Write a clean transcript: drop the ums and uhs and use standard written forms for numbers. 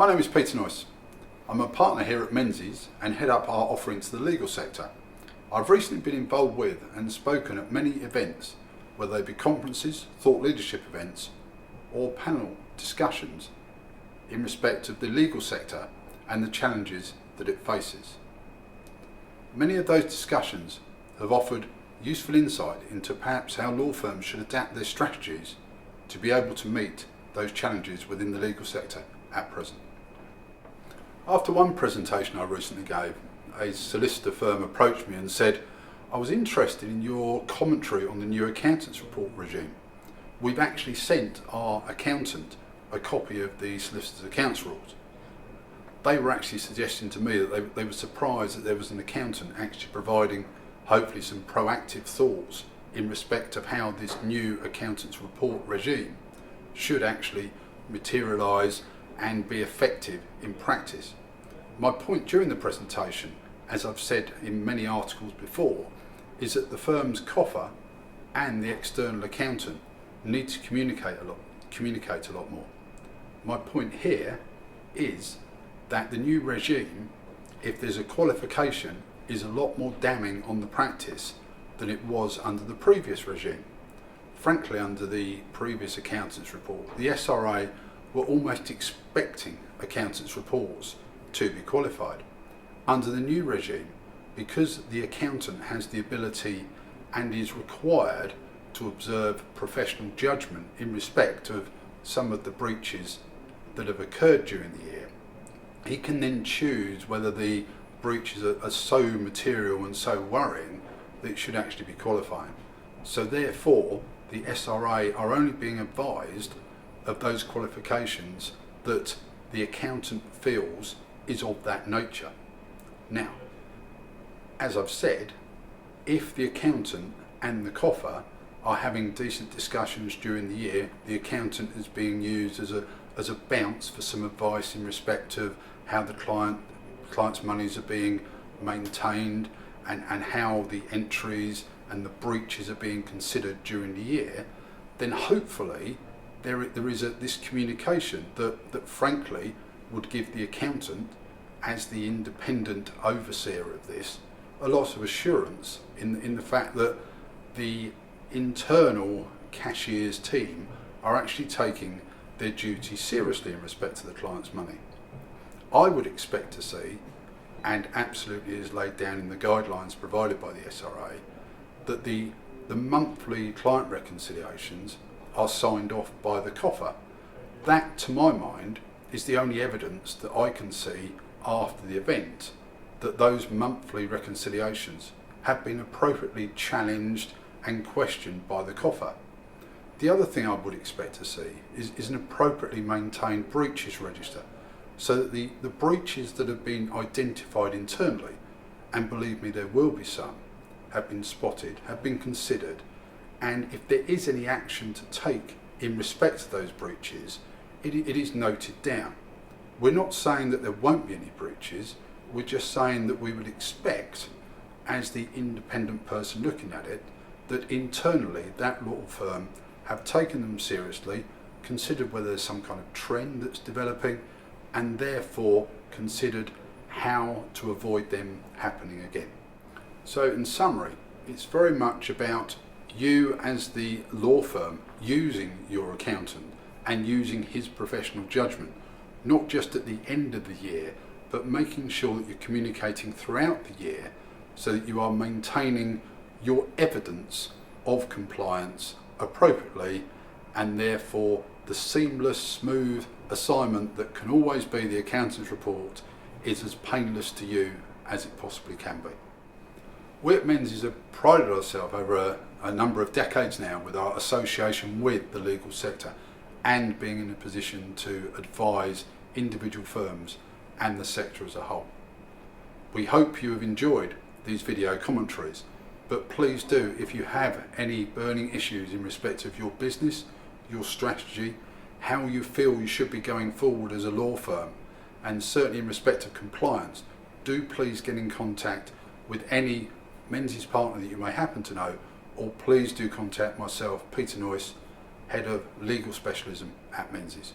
My name is Peter Noyce. I'm a partner here at Menzies and head up our offering to the legal sector. I've recently been involved with and spoken at many events, whether they be conferences, thought leadership events or panel discussions in respect of the legal sector and the challenges that it faces. Many of those discussions have offered useful insight into perhaps how law firms should adapt their strategies to be able to meet those challenges within the legal sector at present. After one presentation I recently gave, a solicitor firm approached me and said, I was interested in your commentary on the new accountants report regime. We've actually sent our accountant a copy of the solicitor's accounts rules. They were actually suggesting to me that they were surprised that there was an accountant actually providing hopefully some proactive thoughts in respect of how this new accountants report regime should actually materialise and be effective in practice. My point during the presentation, as I've said in many articles before, is that the firm's coffer and the external accountant need to communicate a lot more. My point here is that the new regime, if there's a qualification, is a lot more damning on the practice than it was under the previous regime. Frankly, under the previous accountants report, the SRA were almost expecting accountants reports to be qualified. Under the new regime, because the accountant has the ability and is required to observe professional judgment in respect of some of the breaches that have occurred during the year, he can then choose whether the breaches are so material and so worrying that it should actually be qualifying. So therefore, the SRA are only being advised of those qualifications that the accountant feels is of that nature. Now, as I've said, if the accountant and the coffer are having decent discussions during the year, the accountant is being used as a bounce for some advice in respect of how the client's monies are being maintained and how the entries and the breaches are being considered during the year, then hopefully there is this communication that frankly would give the accountant, as the independent overseer of this, a lot of assurance in the fact that the internal cashier's team are actually taking their duty seriously in respect to the client's money. I would expect to see, and absolutely is laid down in the guidelines provided by the SRA, that the monthly client reconciliations are signed off by the coffer. That, to my mind, is the only evidence that I can see after the event that those monthly reconciliations have been appropriately challenged and questioned by the coffer. The other thing I would expect to see is an appropriately maintained breaches register, so that the breaches that have been identified internally, and believe me there will be some, have been spotted, have been considered, and if there is any action to take in respect to those breaches, it is noted down. We're not saying that there won't be any breaches, we're just saying that we would expect, as the independent person looking at it, that internally that law firm have taken them seriously, considered whether there's some kind of trend that's developing, and therefore considered how to avoid them happening again. So in summary, it's very much about you as the law firm using your accountant and using his professional judgment, not just at the end of the year, but making sure that you're communicating throughout the year so that you are maintaining your evidence of compliance appropriately, and therefore the seamless, smooth assignment that can always be the accountant's report is as painless to you as it possibly can be. We at Menzies have prided ourselves over a number of decades now with our association with the legal sector and being in a position to advise individual firms and the sector as a whole. We hope you have enjoyed these video commentaries, but please do, if you have any burning issues in respect of your business, your strategy, how you feel you should be going forward as a law firm, and certainly in respect of compliance, do please get in contact with any Menzies partner that you may happen to know, or please do contact myself, Peter Noyce, Head of Legal Specialism at Menzies.